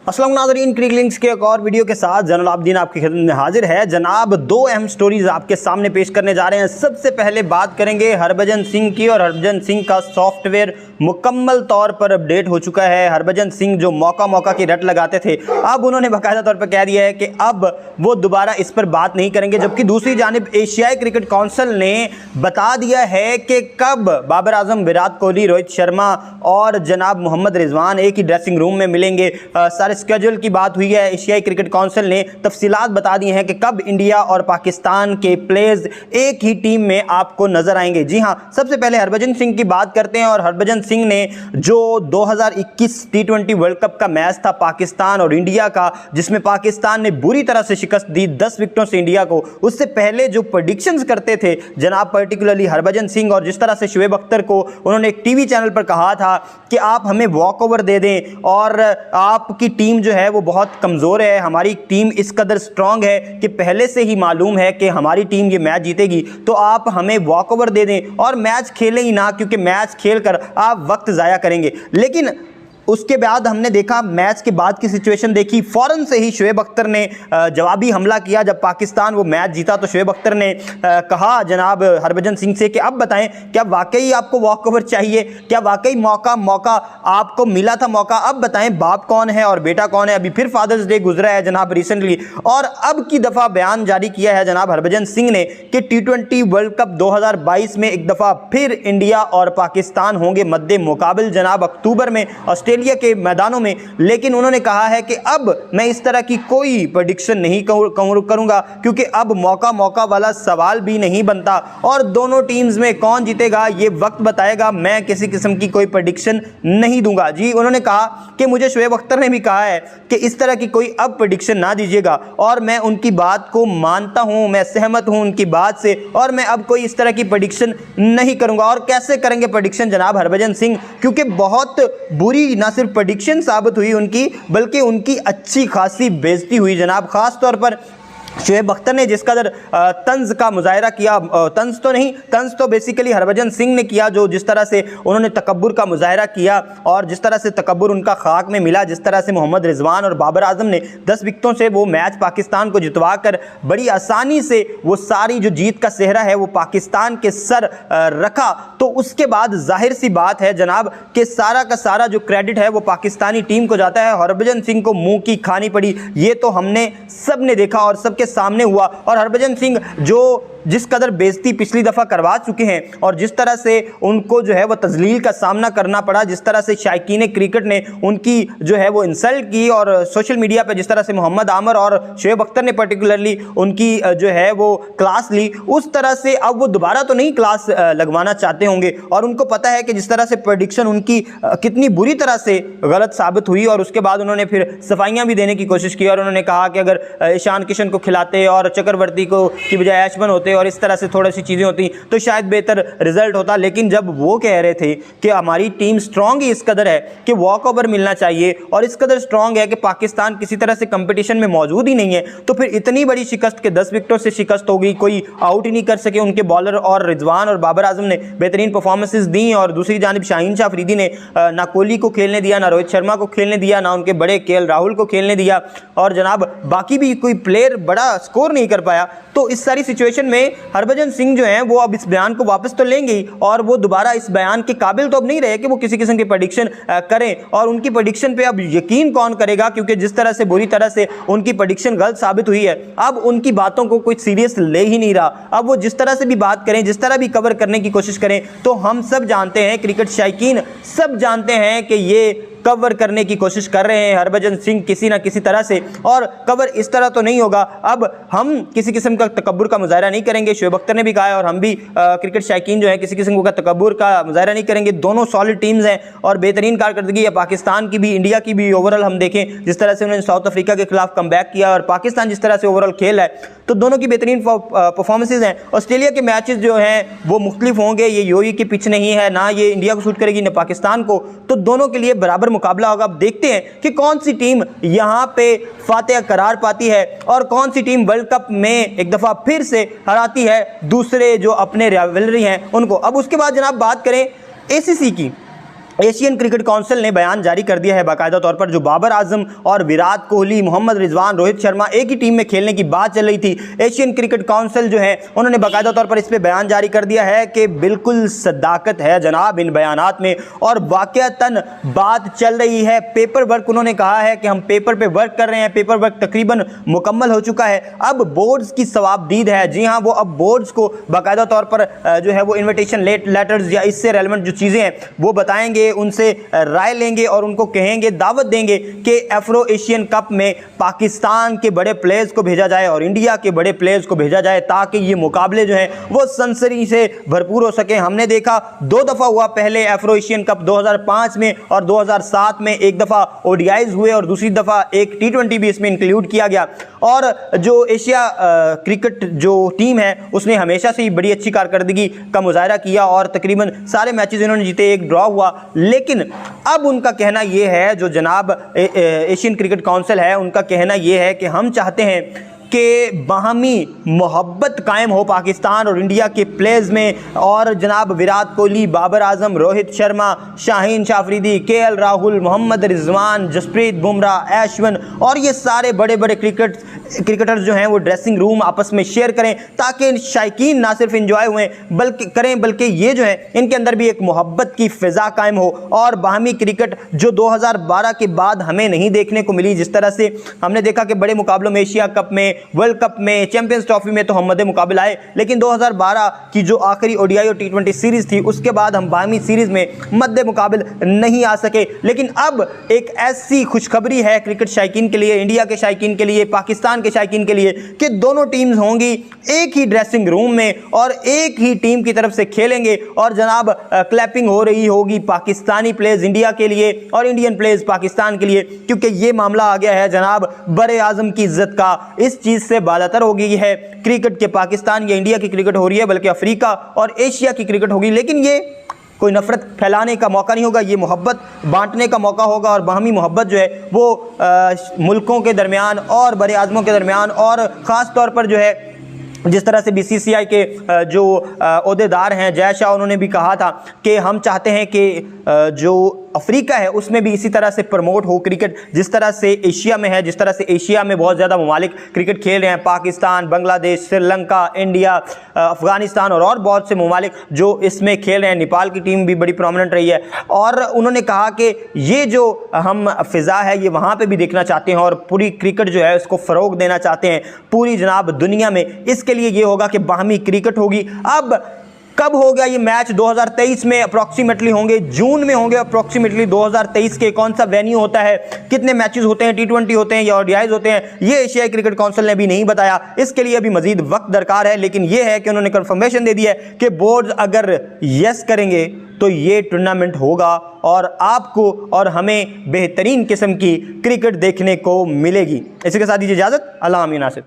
अस्सलाम नाज़रीन, क्रिक लिंक्स के एक और वीडियो के साथ जैनुल आबिदीन आपकी खिदमत में हाजिर है। जनाब, दो अहम स्टोरीज आपके सामने पेश करने जा रहे हैं। सबसे पहले बात करेंगे हरभजन सिंह की, और हरभजन सिंह का सॉफ्टवेयर मुकम्मल तौर पर अपडेट हो चुका है। हरभजन सिंह जो मौका की रट लगाते थे, अब उन्होंने बाकायदा तौर पर कह दिया है कि अब वो दोबारा इस पर बात नहीं करेंगे। जबकि दूसरी जानिब एशियाई क्रिकेट काउंसिल ने बता दिया है कि कब बाबर आजम, विराट कोहली, रोहित शर्मा और जनाब मोहम्मद रिजवान एक ही ड्रेसिंग रूम में मिलेंगे। सारे स्केड्यूल की बात हुई है। एशियाई क्रिकेट काउंसिल ने तफसीलात बता दी हैं कि कब इंडिया और पाकिस्तान के प्लेयर्स एक ही टीम में आपको नजर आएंगे। जी हां, सबसे पहले हरभजन सिंह की बात करते हैं। और हरभजन सिंह ने जो 2021 T20 वर्ल्ड कप का मैच था पाकिस्तान और इंडिया का, जिसमें पाकिस्तान ने बुरी तरह से शिकस्त दी 10 विकेटों से इंडिया को, उससे पहले जो प्रेडिक्शंस करते थे जनाब, पर्टिकुलरली हरभजन सिंह, और जिस तरह से शुएब अख्तर को उन्होंने एक टीवी चैनल पर कहा था कि आप हमें वॉक ओवर दे दें और आपकी टीम जो है वो बहुत कमज़ोर है, हमारी टीम इस कदर स्ट्रांग है कि पहले से ही मालूम है कि हमारी टीम ये मैच जीतेगी, तो आप हमें वॉक ओवर दे दें और मैच खेलें ही ना, क्योंकि मैच खेलकर आप वक्त ज़ाया करेंगे। लेकिन उसके बाद हमने देखा, मैच के बाद की सिचुएशन देखी, फ़ौरन से ही शुएब अख्तर ने जवाबी हमला किया। जब पाकिस्तान वो मैच जीता तो शुएब अख्तर ने कहा जनाब हरभजन सिंह से कि अब बताएं, क्या वाकई आपको वॉक ओवर चाहिए? क्या वाकई मौका आपको मिला था मौका? अब बताएं, बाप कौन है और बेटा कौन है? अभी फिर फादर्स डे गुजरा है जनाब रिसेंटली, और अब की दफ़ा बयान जारी किया है जनाब हरभजन सिंह ने कि T20 वर्ल्ड कप 2022 में एक दफ़ा फिर इंडिया और पाकिस्तान होंगे मद्दे मुकाबिल जनाब अक्टूबर में ऑस्ट्रेलिया के मैदानों में। लेकिन उन्होंने कहा है कि अब मैं इस तरह की कोई प्रेडिक्शन नहीं करूंगा, क्योंकि अब मौका वाला सवाल भी नहीं बनता, और दोनों टीम्स में कौन जीतेगा ये वक्त बताएगा। मैं किसी किस्म की कोई प्रेडिक्शन नहीं दूंगा। जी, उन्होंने कहा कि मुझे शुएब अख्तर ने भी कहा है कि इस तरह की कोई अब प्रेडिक्शन ना दीजिएगा, और मैं उनकी बात को मानता हूं, मैं सहमत हूं उनकी बात से, और मैं अब कोई इस तरह की प्रेडिक्शन नहीं करूंगा। और कैसे करेंगे प्रेडिक्शन जनाब हरभजन सिंह, क्योंकि बहुत बुरी ना सिर्फ प्रेडिक्शन साबित हुई उनकी, बल्कि उनकी अच्छी खासी बेइज्जती हुई जनाब। खास तौर पर शुएब अख्तर ने जिस कदर तंज का मुजाहरा किया, तंज तो बेसिकली हरभजन सिंह ने किया, जो जिस तरह से उन्होंने तकब्बुर का मुजाहरा किया और जिस तरह से तकब्बुर उनका खाक में मिला, जिस तरह से मोहम्मद रिजवान और बाबर आजम ने 10 विकेटों से वो मैच पाकिस्तान को जितवा कर बड़ी आसानी से वो सारी जो जीत का सेहरा है वो पाकिस्तान के सर रखा, तो उसके बाद जाहिर सी बात है जनाब कि सारा का सारा जो क्रेडिट है वो पाकिस्तानी टीम को जाता है। हरभजन सिंह को मुंह की खानी पड़ी, ये तो हमने सब ने देखा और सबके सामने हुआ। और हरभजन सिंह जो जिस कदर बेइज्जती पिछली दफ़ा करवा चुके हैं और जिस तरह से उनको जो है वो तजलील का सामना करना पड़ा, जिस तरह से शायकीन क्रिकेट ने उनकी जो है वो इंसल्ट की, और सोशल मीडिया पे जिस तरह से मोहम्मद आमर और शुएब अख्तर ने पर्टिकुलरली उनकी जो है वो क्लास ली, उस तरह से अब वो दोबारा तो नहीं क्लास लगवाना चाहते होंगे। और उनको पता है कि जिस तरह से प्रेडिक्शन उनकी कितनी बुरी तरह से गलत साबित हुई, और उसके बाद उन्होंने फिर सफाइयाँ भी देने की कोशिश की, और उन्होंने कहा कि अगर ईशान किशन को खिलाते और चक्रवर्ती को की बजाय ऐशमन होते और इस तरह से थोड़ी सी चीज़ें होती तो शायद बेहतर रिजल्ट होता। लेकिन जब वो कह रहे थे कि हमारी टीम स्ट्रांग ही इस कदर है कि वॉक ओवर मिलना चाहिए, और इस कदर स्ट्रांग है कि पाकिस्तान किसी तरह से कंपटीशन में मौजूद ही नहीं है, तो फिर इतनी बड़ी शिकस्त के 10 विकेटों से शिकस्त हो गई, कोई आउट ही नहीं कर सके उनके बॉलर, और रिजवान और बाबर आजम ने बेहतरीन परफॉर्मेंसेज दी। और दूसरी जानिब शाहीन शाह अफरीदी ने ना कोहली को खेलने दिया, ना रोहित शर्मा को खेलने दिया, ना उनके बड़े KL राहुल को खेलने दिया, और जनाब बाकी भी कोई प्लेयर बड़ा स्कोर नहीं कर पाया। तो इस सारी सिचुएशन में हरभजन सिंह जो हैं वो अब इस बयान को वापस तो लेंगे ही, और वो दोबारा इस बयान के काबिल तो अब नहीं रहे कि वो किसी किस्म की प्रेडिक्शन करें। और उनकी प्रेडिक्शन पे अब यकीन कौन करेगा, क्योंकि जिस तरह से बुरी तरह से उनकी प्रेडिक्शन गलत साबित हुई है, अब उनकी बातों को कोई सीरियस ले ही नहीं रहा। अब वो जिस तरह से भी बात करें, जिस तरह भी कवर करने की कोशिश करें, तो हम सब जानते हैं, क्रिकेट शायकीन सब जानते हैं कि ये कवर करने की कोशिश कर रहे हैं हरभजन सिंह किसी ना किसी तरह से, और कवर इस तरह तो नहीं होगा। अब हम किसी किस्म का तकब्बुर का मुजाहरा नहीं करेंगे, शुएब अख्तर ने भी कहा है, और हम भी क्रिकेट शायकीन जो है किसी किस्म का तकब्बुर का मुजाहरा नहीं करेंगे। दोनों सॉलिड टीम्स हैं और बेहतरीन कारकर्दगी है, पाकिस्तान की भी इंडिया की भी। ओवरऑल हम देखें जिस तरह से उन्होंने साउथ अफ्रीका के खिलाफ कमबैक किया, और पाकिस्तान जिस तरह से ओवरऑल खेल है, तो दोनों की बेहतरीन परफॉर्मेंसेज हैं। ऑस्ट्रेलिया के मैचेस जो हैं वो मुख्तलिफ होंगे, ये यूएई की पिच नहीं है, ना ये इंडिया को सूट करेगी ना पाकिस्तान को, तो दोनों के लिए बराबर मुकाबला होगा। अब देखते हैं कि कौन सी टीम यहाँ पे फातेह करार पाती है और कौन सी टीम वर्ल्ड कप में एक दफ़ा फिर से हराती है दूसरे जो अपने राइवलरी हैं उनको। अब उसके बाद जनाब बात करें ACC की, एशियन क्रिकेट काउंसिल ने बयान जारी कर दिया है बाकायदा तौर पर। जो बाबर आजम और विराट कोहली, मोहम्मद रिजवान, रोहित शर्मा एक ही टीम में खेलने की बात चल रही थी, एशियन क्रिकेट काउंसिल जो है उन्होंने बाकायदा तौर पर इस पे बयान जारी कर दिया है कि बिल्कुल सदाकत है जनाब इन बयानात में, और वाकयातन बात चल रही है पेपर वर्क। उन्होंने कहा है कि हम पेपर पे वर्क कर रहे हैं, पेपर वर्क तकरीबन मुकम्मल हो चुका है, अब बोर्ड्स की सवाबदीद है। जी हाँ, वो अब बोर्ड्स को बाकायदा तौर पर जो है वो इन्विटेशन लेटर्स या इससे रेलेवेंट जो चीज़ें हैं वो बताएंगे, उनसे राय लेंगे और उनको कहेंगे, दावत देंगे कि अफ्रो एशियन कप में पाकिस्तान के बड़े प्लेयर्स को भेजा जाए और इंडिया के बड़े प्लेयर्स को भेजा जाए, ताकि ये मुकाबले जो हैं वो सनसनी से भरपूर हो सके। हमने देखा 2 दफ़ा हुआ, पहले अफ्रो एशियन कप 2005 में और 2007 में एक दफ़ा ओडीआईज हुए और दूसरी दफ़ा एक T20 भी इसमें इंक्लूड किया गया। और जो एशिया क्रिकेट जो टीम है उसने हमेशा से ही बड़ी अच्छी कारकर्दगी का मुजाहरा किया और तकरीबन सारे मैचेस इन्होंने जीते, एक ड्रॉ हुआ। लेकिन अब उनका कहना यह है, जो जनाब एशियन क्रिकेट काउंसिल है उनका कहना यह है कि हम चाहते हैं कि बाहमी मोहब्बत कायम हो पाकिस्तान और इंडिया के प्लेयर्स में, और जनाब विराट कोहली, बाबर आजम, रोहित शर्मा, शाहीन शाफरीदी, केएल राहुल, मोहम्मद रिजवान, जसप्रीत बुमराह, अश्विन और ये सारे बड़े बड़े क्रिकेटर्स जो हैं वो ड्रेसिंग रूम आपस में शेयर करें, ताकि शायकीन ना सिर्फ इंजॉय हुए बल्कि ये जो है इनके अंदर भी एक मोहब्बत की फ़िज़ा कायम हो। और बाहमी क्रिकेट जो 2012 के बाद हमें नहीं देखने को मिली, जिस तरह से हमने देखा कि बड़े मुकाबलों में, एशिया कप में, वर्ल्ड कप में, चैंपियंस ट्रॉफी में तो हम मद्दे मुकाबले आए, लेकिन 2012 की जो आखिरी ओडीआई और T20 सीरीज थी उसके बाद हम बाहमी सीरीज में मद्दे मुकाबले नहीं आ सके। लेकिन अब एक ऐसी खुशखबरी है क्रिकेट शायकीन के लिए, इंडिया के शायकीन के लिए, पाकिस्तान के शायकीन के लिए, कि दोनों टीम्स होंगी एक ही ड्रेसिंग रूम में और एक ही टीम की तरफ से खेलेंगे, और जनाब क्लैपिंग हो रही होगी पाकिस्तानी प्लेयर्स इंडिया के लिए और इंडियन प्लेयर्स पाकिस्तान के लिए, क्योंकि ये मामला आ गया है जनाब बड़े आजम की इज्जत का। इस चीज से बालातर हो गई है क्रिकेट के, पाकिस्तान या इंडिया की क्रिकेट हो रही है, बल्कि अफ्रीका और एशिया की क्रिकेट होगी। लेकिन ये कोई नफरत फैलाने का मौका नहीं होगा, ये मोहब्बत बांटने का मौका होगा, और बाहमी मोहब्बत जो है वो मुल्कों के दरमियान और बड़े आज़मों के दरमियान, और ख़ास तौर पर जो है जिस तरह से BCCI के जो ओहदेदार हैं जय शाह, उन्होंने भी कहा था कि हम चाहते हैं कि जो अफ्रीका है उसमें भी इसी तरह से प्रमोट हो क्रिकेट, जिस तरह से एशिया में है। जिस तरह से एशिया में बहुत ज़्यादा ममालिक क्रिकेट खेल रहे हैं, पाकिस्तान, बांग्लादेश, श्रीलंका, इंडिया, अफगानिस्तान और बहुत से ममालिक जो इसमें खेल रहे हैं। नेपाल की टीम भी बड़ी प्रोमिनेंट रही है, और उन्होंने कहा कि ये जो हम फ़िज़ा है ये वहाँ पर भी देखना चाहते हैं, और पूरी क्रिकेट जो है उसको फ़रोग देना चाहते हैं पूरी जनाब दुनिया में। इसके लिए ये होगा कि बाहमी क्रिकेट होगी। अब कब हो गया ये मैच? 2023 में अप्रॉक्सीमेटली होंगे, जून में होंगे अप्रॉक्सीमेटली 2023 के। कौन सा वेन्यू होता है, कितने मैचेस होते हैं, T20 होते हैं या ओडीआईज होते हैं, ये एशियाई क्रिकेट काउंसिल ने अभी नहीं बताया। इसके लिए अभी मजीद वक्त दरकार है, लेकिन ये है कि उन्होंने कंफर्मेशन दे दी है कि बोर्ड अगर यस करेंगे तो ये टूर्नामेंट होगा और आपको और हमें बेहतरीन किस्म की क्रिकेट देखने को मिलेगी। इसी के साथ दीजिए इजाज़त। अल्लाह आमीन। नासिर।